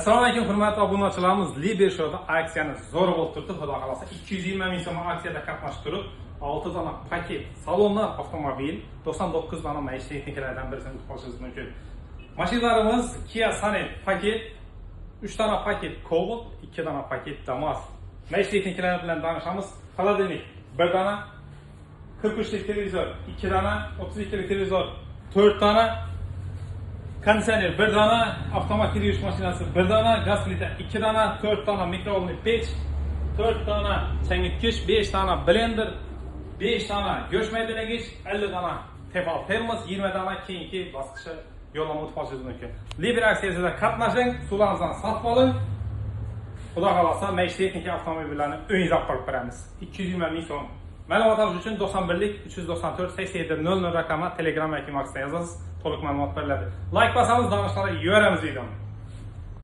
Assalomu alaykum hurmatli obunachilarimiz. Liber Show'da aksiyani zo'r bo'lib turdi. Xudo xolasa 220 ming so'm aksiyada qatnashib turib, 6 dona paket salonlar avtomobil, 99 dona maishiy texnikalardan birisini yutib olishingiz mumkin. Mashinalarimiz Kia Sonet paket, 3 dona paket Cobalt, 2 dona paket Damas. Maishiy texnikalar bilan tanishamiz. Xolodilnik 1 dona, 43 lik televizor 2 dona, 32 lik televizor 4 dona, konditsioner 1 dona, avtomat kir yuvish mashinasi 1 dona, gaz plita 2 dona, 4 dona mikrovolni pech, 4 dona changyutgich, 5 dona blender, 5 dona go'sht maydalagich, 50 dona tefal termos, 20 dona keyingi bosqichi yo'llanma o'tib olishingiz mumkin. Liber aksiyasida qatnashing, suvlaringizdan sotib oling. Xudo xolasa maishiy texnika avtomobillarni uyingizga olib borib beramiz. 220 ming so'm. Ma'lumotlar uchun 91lik 394 8700 raqamga Telegram yoki Maxda yozasiz. To'liq ma'lumot beriladi. Like bosamiz, donishlarga yuboramiz videoni.